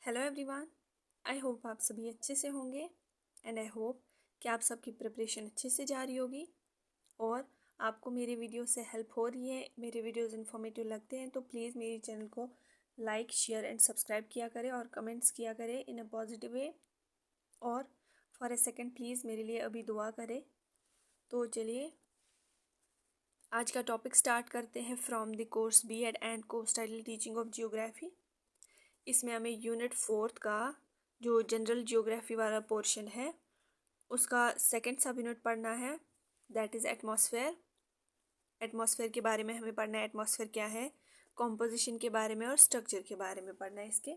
Hello everyone. I hope आप सभी अच्छे से होंगे एंड आई होप कि आप सबकी प्रिपरेशन अच्छे से जा रही होगी और आपको मेरे वीडियो से हेल्प हो रही है, मेरे वीडियोस इन्फॉर्मेटिव लगते हैं तो प्लीज़ मेरे चैनल को लाइक शेयर एंड सब्सक्राइब किया करें और कमेंट्स किया करें इन अ पॉजिटिव वे। और फॉर ए सेकेंड प्लीज़ मेरे लिए अभी दुआ करें। तो चलिए आज का टॉपिक स्टार्ट करते हैं from the course B.Ed and course title teaching of geography. इसमें हमें यूनिट 4 का जो जनरल जियोग्राफी वाला पोर्शन है उसका सेकंड सब यूनिट पढ़ना है, दैट इज़ एटमॉस्फेयर। एटमॉस्फेयर के बारे में हमें पढ़ना है, एटमॉस्फेयर क्या है, कॉम्पोजिशन के बारे में और स्ट्रक्चर के बारे में पढ़ना है इसके।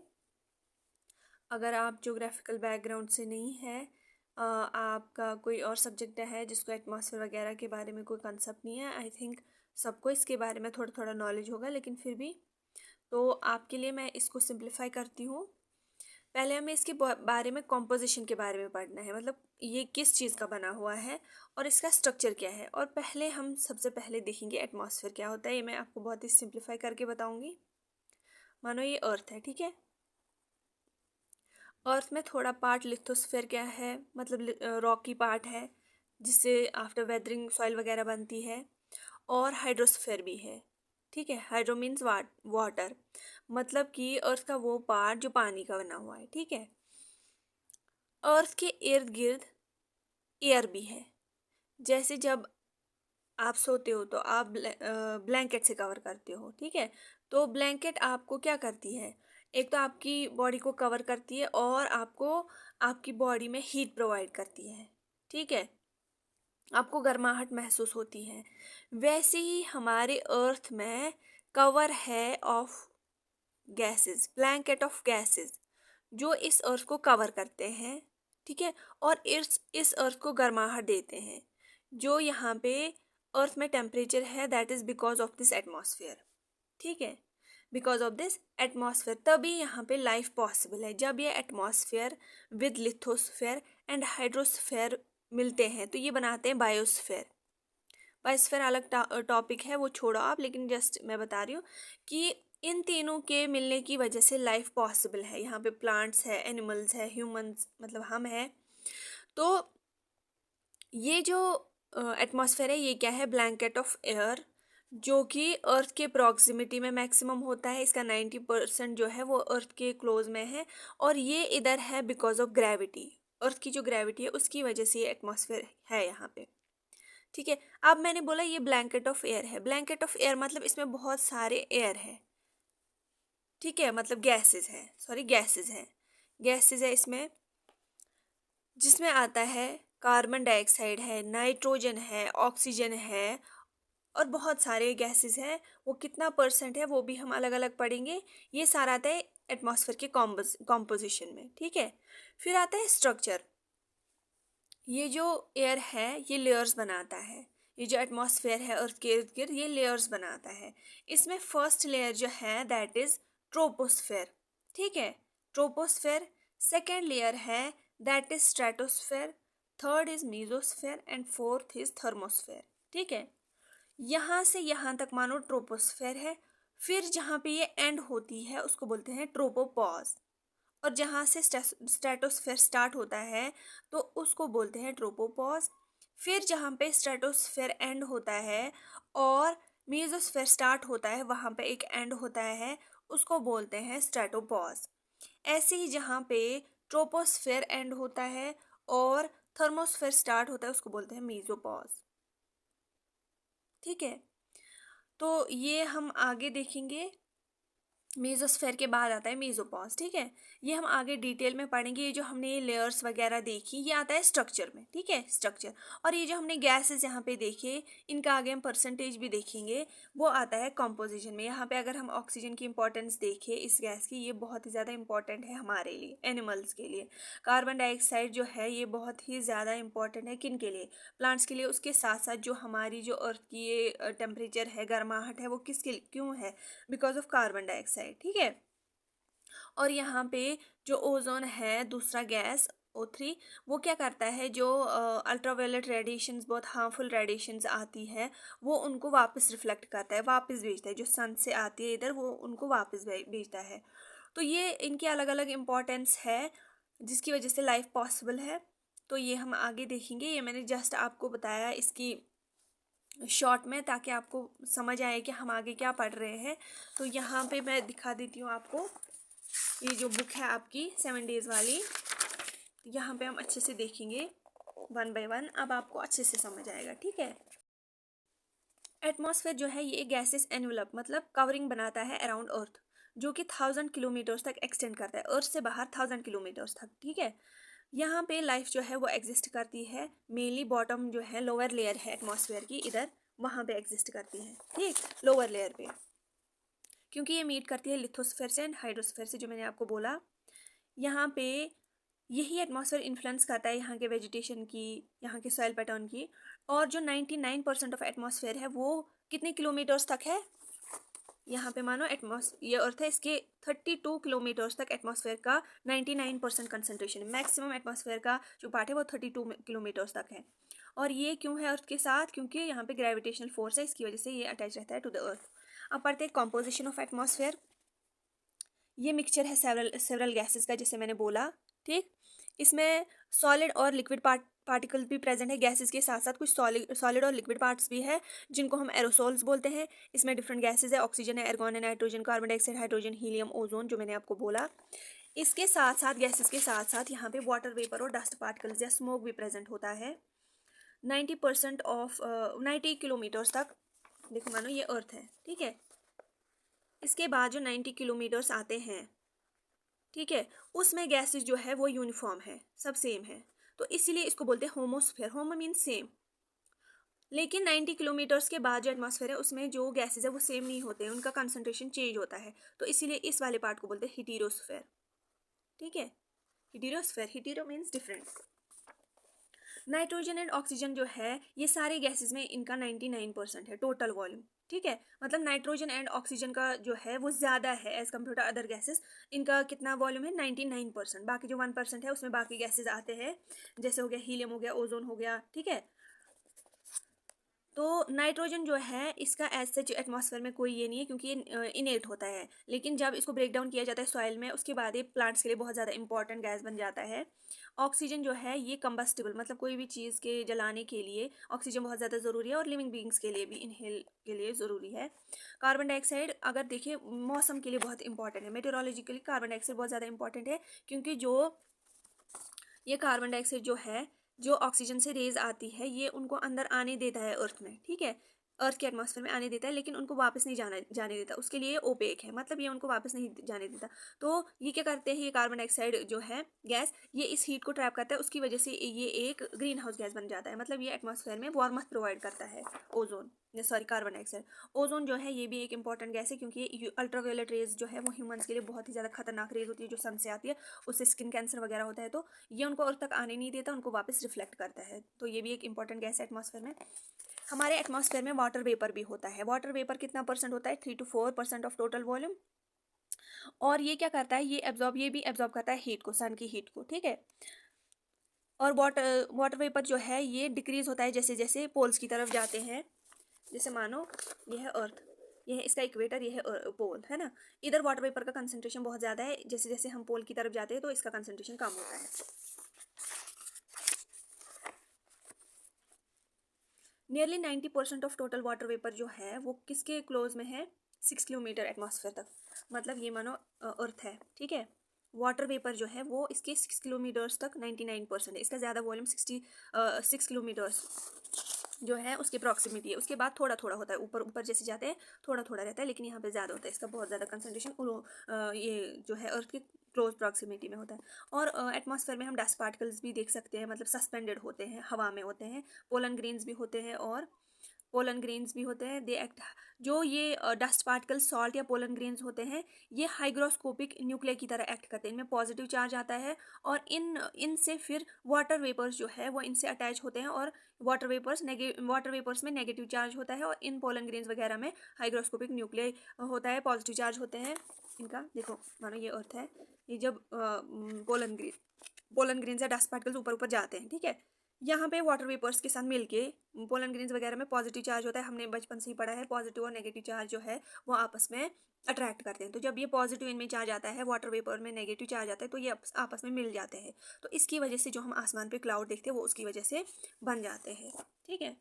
अगर आप ज्योग्राफिकल बैकग्राउंड से नहीं है, आपका कोई और सब्जेक्ट है जिसको एटमॉस्फेयर वगैरह के बारे में कोई कंसेप्ट नहीं है, आई थिंक सबको इसके बारे में थोड़ा थोड़ा नॉलेज होगा, लेकिन फिर भी तो आपके लिए मैं इसको सिंप्लीफाई करती हूँ। पहले हमें इसके बारे में कॉम्पोजिशन के बारे में पढ़ना है, मतलब ये किस चीज़ का बना हुआ है और इसका स्ट्रक्चर क्या है। और पहले हम सबसे पहले देखेंगे एटमॉस्फेयर क्या होता है। ये मैं आपको बहुत ही सिंप्लीफाई करके बताऊंगी। मानो ये अर्थ है, ठीक है। अर्थ में थोड़ा पार्ट लिथोस्फेयर क्या है, मतलब रॉकी पार्ट है जिससे आफ्टर वेदरिंग सॉइल वगैरह बनती है, और हाइड्रोस्फेयर भी है, ठीक है। हाइड्रो मीन्स वाटर, मतलब कि अर्थ का वो पार्ट जो पानी का बना हुआ है, ठीक है। अर्थ के इर्द गिर्द एयर भी है। जैसे जब आप सोते हो तो आप ब्लैंकेट से कवर करते हो, ठीक है। तो ब्लैंकेट आपको क्या करती है, एक तो आपकी बॉडी को कवर करती है और आपको आपकी बॉडी में हीट प्रोवाइड करती है, ठीक है। आपको गर्माहट महसूस होती है। वैसे ही हमारे अर्थ में कवर है of gases, blanket of gases जो इस अर्थ को कवर करते हैं, ठीक है। और इस अर्थ को गर्माहट देते हैं। जो यहाँ पे अर्थ में टेम्परेचर है that is because of this atmosphere, ठीक है। बिकॉज ऑफ दिस एटमॉस्फेयर तभी यहाँ पे लाइफ पॉसिबल है। जब ये atmosphere with lithosphere and hydrosphere मिलते हैं तो ये बनाते हैं बायोस्फेयर। बायोस्फेयर अलग टॉपिक है, वो छोड़ो आप, लेकिन जस्ट मैं बता रही हूँ कि इन तीनों के मिलने की वजह से लाइफ पॉसिबल है। यहाँ पे प्लांट्स है, एनिमल्स है, ह्यूमंस मतलब हम हैं। तो ये जो एटमॉस्फेयर है ये क्या है, ब्लैंकेट ऑफ एयर जो कि अर्थ के प्रॉक्सिमिटी में मैक्सिमम होता है। इसका 90% जो है वो अर्थ के क्लोज में है और ये इधर है बिकॉज ऑफ ग्रेविटी। अर्थ की जो ग्रेविटी है उसकी वजह से ये एटमॉस्फेयर है यहाँ पे, ठीक है। अब मैंने बोला ये ब्लैंकेट ऑफ एयर है। ब्लैंकेट ऑफ एयर मतलब इसमें बहुत सारे एयर है, ठीक है, मतलब गैसेस है, सॉरी गैसेस है, गैसेस है इसमें, जिसमें आता है कार्बन डाइऑक्साइड है, नाइट्रोजन है, ऑक्सीजन है और बहुत सारे गैसेस हैं। वो कितना परसेंट है वो भी हम अलग अलग पढ़ेंगे। ये सारा आता है एटमॉस्फेयर के कॉम्पोजिशन में, ठीक है। फिर आता है स्ट्रक्चर। ये जो एयर है ये लेयर्स बनाता है। ये जो एटमॉस्फेयर है अर्थ के इर्द गिर्द ये लेयर्स बनाता है। इसमें फर्स्ट लेयर जो है दैट इज ट्रोपोस्फेयर, ठीक है, ट्रोपोस्फेयर। सेकेंड लेयर है that is stratosphere. Third is mesosphere and fourth is thermosphere, ठीक है। यहाँ से यहाँ तक मानो ट्रोपोस्फेयर है। फिर जहाँ पे ये एंड होती है उसको बोलते हैं ट्रोपोपॉज। और जहाँ से स्ट्रेटोस्फेयर स्टार्ट होता है तो उसको बोलते हैं ट्रोपोपॉज। फिर जहाँ पे स्ट्रेटोस्फेयर एंड होता है और मेसोस्फेयर स्टार्ट होता है वहाँ पे एक एंड होता है, उसको बोलते हैं स्ट्रेटोपॉज। ऐसे ही जहाँ पे ट्रोपोस्फेयर एंड होता है और थर्मोस्फेयर स्टार्ट होता है उसको बोलते हैं मेसोपॉज, ठीक है। तो ये हम आगे देखेंगे। मेसोस्फेयर के बाद आता है मेसोपॉज, ठीक है। ये हम आगे डिटेल में पढ़ेंगे। ये जो हमने ये लेयर्स वगैरह देखी ये आता है स्ट्रक्चर में, ठीक है, स्ट्रक्चर। और ये जो हमने गैसेस यहाँ पे देखे इनका आगे हम परसेंटेज भी देखेंगे, वो आता है कॉम्पोजिशन में। यहाँ पे अगर हम ऑक्सीजन की इंपॉर्टेंस देखें इस गैस की, ये बहुत ही ज़्यादा इंपॉर्टेंट है हमारे लिए, एनिमल्स के लिए। कार्बन डाइऑक्साइड जो है ये बहुत ही ज़्यादा इंपॉर्टेंट है किन के लिए, प्लांट्स के लिए। उसके साथ साथ जो हमारी जो अर्थ की ये टेम्परेचर है, गर्माहट है, वो किसके क्यों है, बिकॉज ऑफ कार्बन डाइऑक्साइड, ठीक है। और यहाँ पे जो ओजोन है दूसरा गैस O3, वो क्या करता है, जो अल्ट्रावायलेट रेडिएशंस, बहुत हार्मफुल रेडिएशंस आती है वो उनको वापस रिफ्लेक्ट करता है, वापस भेजता है। जो सन से आती है इधर वो उनको वापस भेजता है। तो ये इनकी अलग अलग इम्पोर्टेंस है जिसकी वजह से लाइफ पॉसिबल है। तो ये हम आगे देखेंगे, ये मैंने जस्ट आपको बताया इसकी शॉर्ट में, ताकि आपको समझ आए कि हम आगे क्या पढ़ रहे हैं। तो यहाँ पे मैं दिखा देती हूँ आपको, ये जो बुक है आपकी 7 डेज़ वाली, यहाँ पे हम अच्छे से देखेंगे 1 बाय 1, अब आपको अच्छे से समझ आएगा, ठीक है। एटमॉस्फेयर जो है ये गैसेस एनवलप मतलब कवरिंग बनाता है अराउंड अर्थ, जो कि 1000 किलोमीटर्स तक एक्सटेंड करता है, अर्थ से बाहर 1000 किलोमीटर्स तक, ठीक है। यहाँ पे लाइफ जो है वो एग्जिस्ट करती है, मेनली बॉटम जो है लोअर लेयर है एटमॉस्फेयर की, इधर वहाँ पे एग्जिस्ट करती है, ठीक, लोअर लेयर पे, क्योंकि ये मीट करती है लिथोस्फेयर से एंड हाइड्रोस्फेयर से, जो मैंने आपको बोला। यहाँ पे यही एटमॉस्फेयर इन्फ्लुएंस करता है यहाँ के वेजिटेशन की, यहाँ के सॉइल पैटर्न की। और जो 99% ऑफ एटमॉस्फेयर है वो कितने किलोमीटर्स तक है, यहाँ पे मानो ये अर्थ है, इसके 32 किलोमीटर्स तक एटमॉस्फेयर का 99% कंसनट्रेशन है। मैक्सिमम एटमॉस्फेयर का जो पार्ट है वो 32 किलोमीटर्स तक है। और ये क्यों है अर्थ के साथ, क्योंकि यहाँ पे ग्रेविटेशनल फोर्स है, इसकी वजह से ये अटैच रहता है टू द अर्थ। अब पढ़ते हैं कॉम्पोजिशन ऑफ एटमॉस्फेयर। ये मिक्सचर है सेवरल गैसेस का, जैसे मैंने बोला, ठीक। इसमें सॉलिड और लिक्विड पार्टिकल भी प्रेजेंट है, गैसेस के साथ साथ कुछ सॉलिड और लिक्विड पार्ट्स भी है जिनको हम एरोसोल्स बोलते हैं। इसमें डिफरेंट गैसेस है, ऑक्सीजन है, आर्गन है, nitrogen, carbon dioxide, hydrogen, helium, ozone, जो मैंने आपको बोला। इसके साथ साथ गैसेस के साथ साथ यहाँ पे वाटर वेपर और डस्ट पार्टिकल्स या स्मोक भी प्रेजेंट होता है। 90 किलोमीटर्स तक, देखो मानो ये अर्थ है, ठीक है। इसके बाद जो 90 किलोमीटर्स आते हैं, ठीक है, उसमें गैसेस जो है वो यूनिफॉर्म है, सब सेम है, तो इसीलिए इसको बोलते हैं होमोस्फेयर। Homo mean same. लेकिन 90 किलोमीटर्स के बाद जो एटमॉस्फेयर है उसमें जो गैसेस है वो सेम नहीं होते हैं, उनका कंसंट्रेशन चेंज होता है, तो इसीलिए इस वाले पार्ट को बोलते हैं हीटेरोस्फेयर, ठीक है। Heterosphere, hetero means different. Nitrogen and oxygen जो है ये सारे गैसेस में इनका 99% है टोटल वॉल्यूम, ठीक है। मतलब नाइट्रोजन एंड ऑक्सीजन का जो है वो ज़्यादा है as compared to other gases. इनका कितना वॉल्यूम है, 99%। बाकी जो 1% है उसमें बाकी गैसेस आते हैं, जैसे हो गया हीलियम, हो गया ओजोन, हो गया, ठीक है। तो नाइट्रोजन जो है इसका एज सच एटमॉस्फेयर में कोई ये नहीं है, क्योंकि ये इनेट होता है, लेकिन जब इसको ब्रेक डाउन किया जाता है सॉइल में, उसके बाद ये प्लांट्स के लिए बहुत ज़्यादा इंपॉर्टेंट गैस बन जाता है। ऑक्सीजन जो है ये कंबस्टिबल, मतलब कोई भी चीज़ के जलाने के लिए ऑक्सीजन बहुत ज़्यादा ज़रूरी है, और लिविंग बींग्स के लिए भी इनहेल के लिए ज़रूरी है। कार्बन डाइऑक्साइड अगर देखिए मौसम के लिए बहुत इंपॉर्टेंट है, मेटेरोलॉजिकली कार्बन डाइऑक्साइड बहुत ज़्यादा इंपॉर्टेंट है, क्योंकि जो ये कार्बन डाइऑक्साइड जो है, जो ऑक्सीजन से रेज आती है, ये उनको अंदर आने देता है अर्थ में, ठीक है, अर्थ के एटमॉस्फेयर में आने देता है, लेकिन उनको वापस नहीं जाने देता, उसके लिए ओपेक है, मतलब ये उनको वापस नहीं जाने देता। तो ये क्या करते हैं, ये कार्बन डाइऑक्साइड जो है गैस, ये इस हीट को ट्रैप करता है, उसकी वजह से ये एक ग्रीन हाउस गैस बन जाता है, मतलब ये एटमॉस्फेयर में वार्मथ प्रोवाइड करता है। कार्बन डाइऑक्साइड, ओजोन जो है ये भी एक इंपॉर्टेंट गैस है, क्योंकि अल्ट्रावायलेट रेज जो है वो ह्यूमंस के लिए बहुत ही ज़्यादा खतरनाक रेज होती है, जो सन से आती है, उससे स्किन कैंसर वगैरह होता है, तो ये उनको अर्थ तक आने नहीं देता, उनको वापस रिफ्लेक्ट करता है। तो ये भी एक इंपॉर्टेंट गैस है एटमॉस्फेयर में। हमारे एटमॉस्फेयर में वाटर वेपर भी होता है। वाटर वेपर कितना परसेंट होता है, 3 to 4% ऑफ टोटल वॉल्यूम। और ये क्या करता है, ये भी एब्जॉर्ब करता है हीट को, सन की हीट को, ठीक है। और वाटर वेपर जो है ये डिक्रीज होता है जैसे जैसे पोल्स की तरफ जाते हैं। जैसे मानो ये है अर्थ, ये है इसका इक्वेटर, ये है पोल, है ना। इधर वाटर वेपर का कंसंट्रेशन बहुत ज़्यादा है, जैसे जैसे हम पोल की तरफ जाते हैं तो इसका कंसंट्रेशन कम होता है। Nearly 90% of total water vapour जो है वो किसके क्लोज में है, 6 किलोमीटर एटमॉस्फेयर तक, मतलब ये मानो अर्थ है, ठीक है। वाटर वेपर जो है वो इसके 6 किलोमीटर्स तक 99% है, इसका ज़्यादा वॉल्यूम 6 किलोमीटर्स जो है उसके प्रॉक्सिमिटी है। उसके बाद थोड़ा थोड़ा होता है, ऊपर ऊपर जैसे जाते हैं थोड़ा थोड़ा रहता है, लेकिन यहाँ पे ज़्यादा होता है, इसका बहुत ज़्यादा कंसनट्रेशन ये जो है अर्थ के क्लोज प्रॉक्सिमिटी में होता है। और एटमॉस्फेयर में हम डस्ट पार्टिकल्स भी देख सकते हैं, मतलब सस्पेंडेड होते हैं, हवा में होते हैं। पोलन ग्रेन्स भी होते हैं, और पोलन ग्रेन्स भी होते हैं, दे एक्ट, जो ये डस्ट पार्टिकल सॉल्ट या पोलन ग्रेन्स होते हैं, ये हाइग्रोस्कोपिक न्यूक्लियर की तरह एक्ट करते हैं, इनमें पॉजिटिव चार्ज आता है, और इनसे फिर वाटर वेपर्स जो है वो इनसे अटैच होते हैं, और वाटर वेपर्स में नेगेटिव चार्ज होता है, और इन पोलन ग्रेन्स वगैरह में हाइग्रोस्कोपिक न्यूक्लियर होता है, पॉजिटिव चार्ज होते हैं इनका। देखो मानो ये अर्थ है, ये जब पोलन ग्रेन्स या डस्ट पार्टिकल्स ऊपर ऊपर जाते हैं, ठीक है, यहाँ पे वाटर वेपर्स के साथ मिलके पोलन ग्रेन्स वगैरह में पॉजिटिव चार्ज होता है, हमने बचपन से ही पढ़ा है, पॉजिटिव और नेगेटिव चार्ज जो है वो आपस में अट्रैक्ट करते हैं। तो जब ये पॉजिटिव इनमें चार्ज आता है, वाटर वेपर में नेगेटिव चार्ज आता है, तो ये आपस में मिल जाते हैं। तो इसकी वजह से जो हम आसमान पे क्लाउड देखते हैं वो उसकी वजह से बन जाते हैं। ठीक है,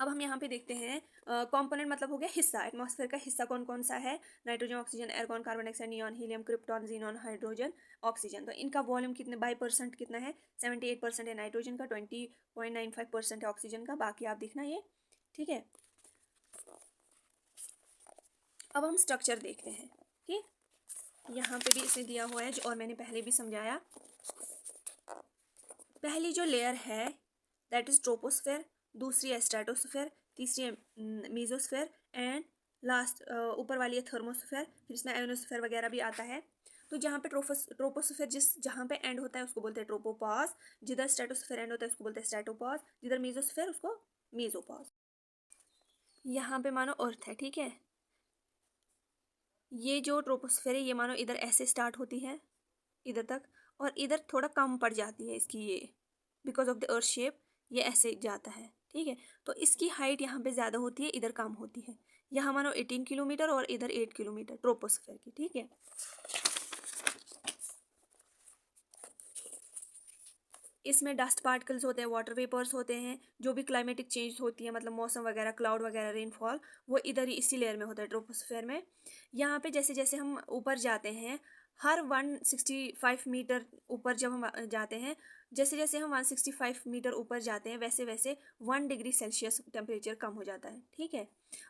अब हम यहाँ पे देखते हैं कंपोनेंट मतलब हो गया हिस्सा। एटमॉस्फेयर का हिस्सा कौन कौन सा है? Nitrogen, oxygen, argon, carbon dioxide, neon, helium, krypton, xenon, hydrogen, oxygen. तो इनका वॉल्यूम कितने बाई परसेंट कितना है? 78% है नाइट्रोजन का, 20.95% है ऑक्सीजन का। बाकी आप देखना ये। ठीक है, अब हम स्ट्रक्चर देखते हैं। ठीक, यहाँ पे भी इसे दिया हुआ है और मैंने पहले भी समझाया। पहली जो लेयर है दैट इज ट्रोपोस्फेयर, दूसरी है स्ट्रेटोस्फेयर, तीसरी है मीजोस्फेयर एंड लास्ट ऊपर वाली है थर्मोस्फेयर। फिर इसमें आयोनोस्फेयर वगैरह भी आता है। तो जहाँ पे ट्रोपोस्फेयर जहाँ पे एंड होता है उसको बोलते हैं ट्रोपोपॉज, जिधर स्ट्रेटोस्फेयर एंड होता है उसको बोलते हैं स्ट्रेटोपॉज, जिधर मीजोस्फेयर उसको मीजोपॉज। यहाँ पे मानो अर्थ है, ठीक है, ये जो ट्रोपोस्फेयर है ये मानो इधर ऐसे स्टार्ट होती है इधर तक, और इधर थोड़ा कम पड़ जाती है इसकी, ये because of the earth shape ये ऐसे जाता है। ठीक है, तो इसकी हाइट यहाँ पे ज़्यादा होती है, इधर कम होती है। यहाँ मानो 18 किलोमीटर और इधर 8 किलोमीटर ट्रोपोस्फेयर की। ठीक है, इसमें डस्ट पार्टिकल्स होते हैं, वाटर वेपर्स होते हैं, जो भी क्लाइमेटिक चेंज होती है मतलब मौसम वगैरह, क्लाउड वगैरह, रेनफॉल, वो इधर ही इसी लेयर में होता है ट्रोपोस्फेयर में। यहाँ पे जैसे जैसे हम ऊपर जाते हैं, हर 165 मीटर ऊपर जब हम जाते हैं, जैसे जैसे हम 165 मीटर ऊपर जाते हैं वैसे वैसे 1 डिग्री सेल्सियस टेम्परेचर कम हो जाता है। ठीक है,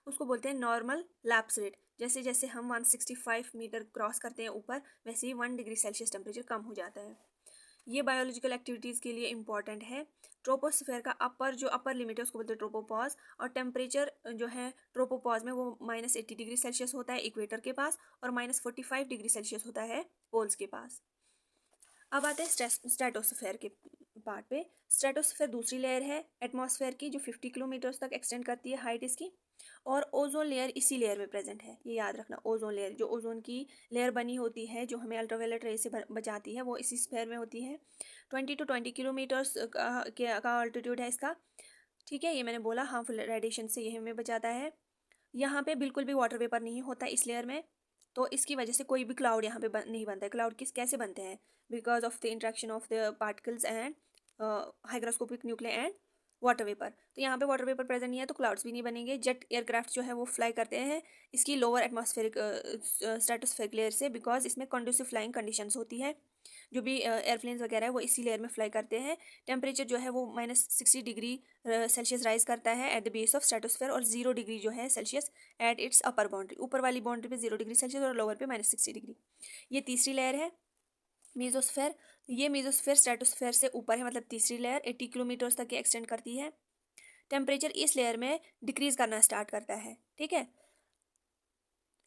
उसको बोलते हैं नॉर्मल लैप्स रेट। जैसे जैसे हम 165 मीटर क्रॉस करते हैं ऊपर, वैसे ही 1 डिग्री सेल्सियस टेम्परेचर कम हो जाता है। ये बायोलॉजिकल एक्टिविटीज़ के लिए इंपॉर्टेंट है। ट्रोपोस्फेयर का अपर जो अपर लिमिट है उसको बोलते हैं ट्रोपोपॉज, और टेम्परेचर जो है ट्रोपोपॉज में वो -80 डिग्री सेल्सियस होता है इक्वेटर के पास, और -45 डिग्री सेल्सियस होता है पोल्स के पास। अब आते हैं स्ट्रेटोस्फेयर के पार्ट पे। स्ट्रेटोस्फेयर दूसरी लेयर है एटमॉस्फेयर की, जो 50 किलोमीटर्स तक एक्सटेंड करती है हाइट इसकी, और ओजोन लेयर इसी लेयर में प्रेजेंट है। ये याद रखना, ओजोन लेयर, जो ओजोन की लेयर बनी होती है जो हमें अल्ट्रावायलेट रे से बचाती है, वो इसी स्फेयर में होती है। 20 to 20 किलोमीटर्स का अल्टीट्यूड है इसका। ठीक है, ये मैंने बोला हार्मफुल रेडिएशन से ये हमें बचाता है। यहाँ पे बिल्कुल भी वाटर वेपर नहीं होता इस लेयर में, तो इसकी वजह से कोई भी क्लाउड यहाँ पे नहीं बनता है। क्लाउड कैसे बनते हैं? Because of the interaction of the particles and hygroscopic nuclear and water vapour. तो यहाँ पे वाटर वेपर प्रेजेंट नहीं है तो क्लाउड्स भी नहीं बनेंगे। जेट एयरक्राफ्ट जो है वो फ्लाई करते हैं इसकी लोअर एटमॉस्फेरिक स्ट्रेटोस्फेरिक लेयर से, बिकॉज इसमें कंडूसिव फ्लाइंग कंडीशंस होती है। जो भी एयरप्लेन्स वगैरह है वो इसी लेयर में फ्लाई करते हैं। टेम्परेचर जो है वो -60 डिग्री सेल्सियस राइज करता है at the base of stratosphere, और 0 डिग्री जो है Celsius at its upper boundary. ऊपर वाली बाउंड्री पे 0 डिग्री सेल्सियस और लोअर पे -60 डिग्री। ये तीसरी लेयर है मीजोस्फेयर। ये मीजोस्फेयर स्ट्रेटोस्फेयर से ऊपर है, मतलब तीसरी लेयर 80 किलोमीटर्स तक एक्सटेंड करती है। टेम्परेचर इस लेयर में डिक्रीज करना स्टार्ट करता है। ठीक है,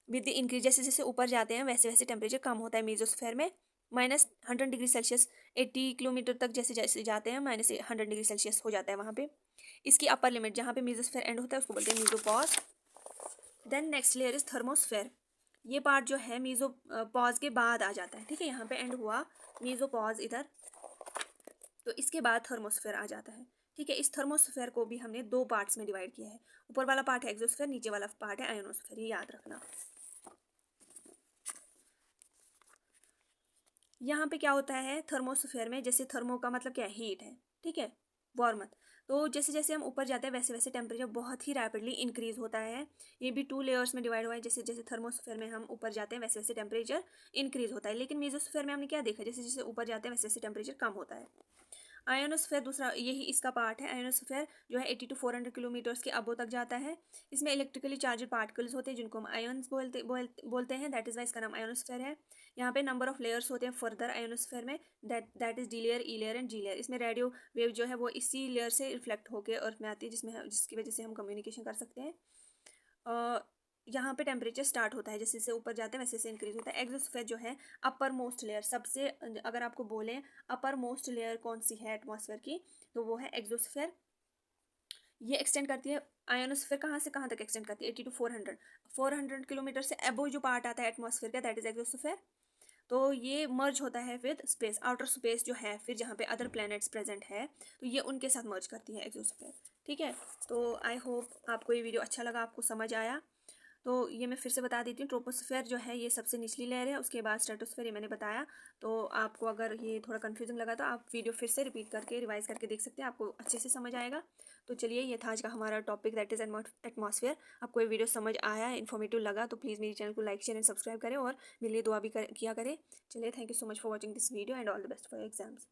विद द इंक्रीज, जैसे जैसे ऊपर जाते हैं वैसे वैसे टेम्परेचर कम होता है मीजोस्फेयर में। -100 डिग्री सेल्सियस 80 किलोमीटर तक जैसे जैसे जाते हैं -100 डिग्री सेल्सियस हो जाता है वहाँ पे। इसकी अपर लिमिट जहाँ पे मीजोस्फेयर एंड होता है उसको बोलते हैं mesopause. Then next layer is thermosphere. ये पार्ट जो है मीजो पॉज के बाद आ जाता है। ठीक है, यहाँ पे एंड हुआ मीजोपॉज इधर, तो इसके बाद थर्मोस्फेयर आ जाता है। ठीक है, इस थर्मोस्फेयर को भी हमने 2 पार्ट्स में डिवाइड किया है। ऊपर वाला पार्ट है एक्सोस्फेयर, नीचे वाला पार्ट है आयोनोस्फेयर, ये याद रखना। यहाँ पे क्या होता है थर्मोस्फेयर में, जैसे थर्मो का मतलब क्या है? हीट है। ठीक है, वार्मथ। तो जैसे जैसे हम ऊपर जाते हैं वैसे वैसे टेम्परेचर बहुत ही रैपिडली इंक्रीज होता है। ये भी 2 लेयर्स में डिवाइड हुआ है। जैसे जैसे थर्मोस्फेयर में हम ऊपर जाते हैं वैसे वैसे टेम्परेचर इंक्रीज होता है, लेकिन मीजोस्फेयर में हमने क्या देखा, जैसे जैसे ऊपर जाते हैं वैसे वैसे टेम्परेचर कम होता है। आयोनोस्फेयर दूसरा यही इसका पार्ट है। आयोनोस्फेयर जो है 80 to 400 किलोमीटर्स के अबो तक जाता है। इसमें इलेक्ट्रिकली चार्जड पार्टिकल्स होते हैं जिनको हम आयन्स बोलते हैं, दैट इज वाई इसका नाम आयोनोस्फेयर है। यहाँ पे नंबर ऑफ लेयर्स होते हैं फर्दर आयोनोस्फेयर में, that is D layer, E layer and G layer. इसमें रेडियो वेव जो है वो इसी लेयर से रिफ्लेक्ट होकर अर्थ में आती है, जिसकी वजह से हम कम्युनिकेशन कर सकते हैं। यहाँ पे टेम्परेचर स्टार्ट होता है, जैसे जैसे ऊपर जाते हैं वैसे वैसे इंक्रीज होता है। एक्सोस्फेयर जो है अपर मोस्ट लेयर, सबसे अगर आपको बोलें अपर मोस्ट लेयर कौन सी है एटमॉस्फेयर की, तो वो है एक्सोस्फेयर। ये एक्सटेंड करती है। आयोनोस्फेयर कहाँ से कहाँ तक एक्सटेंड करती है? 80 to 400 किलोमीटर से अबो जो पार्ट आता है एटमॉस्फेयर का, दैट इज एक्सोस्फेयर। तो ये मर्ज होता है विद स्पेस, आउटर स्पेस जो है फिर जहाँ पे अदर प्लैनेट्स प्रेजेंट है, तो ये उनके साथ मर्ज करती है एक्सोस्फीयर। ठीक है, तो आई होप आपको ये वीडियो अच्छा लगा, आपको समझ आया। तो ये मैं फिर से बता देती हूँ, ट्रोपोस्फेयर जो है ये सबसे निचली लेयर है, उसके बाद स्ट्रेटोस्फेयर, ये मैंने बताया। तो आपको अगर ये थोड़ा कन्फ्यूजिंग लगा तो आप वीडियो फिर से रिपीट करके रिवाइज करके देख सकते हैं, आपको अच्छे से समझ आएगा। तो चलिए, ये था आज का हमारा टॉपिक, दैट इज़ एटमॉस्फेयर। आपको ये वीडियो समझ आया, इन्फॉर्मेटिव लगा तो प्लीज़ मेरे चैनल को लाइक शेयर एंड सब्सक्राइब करें और मेरे लिए दुआ भी किया करें। चलिए, thank you so much for watching this video and all the best for your exams.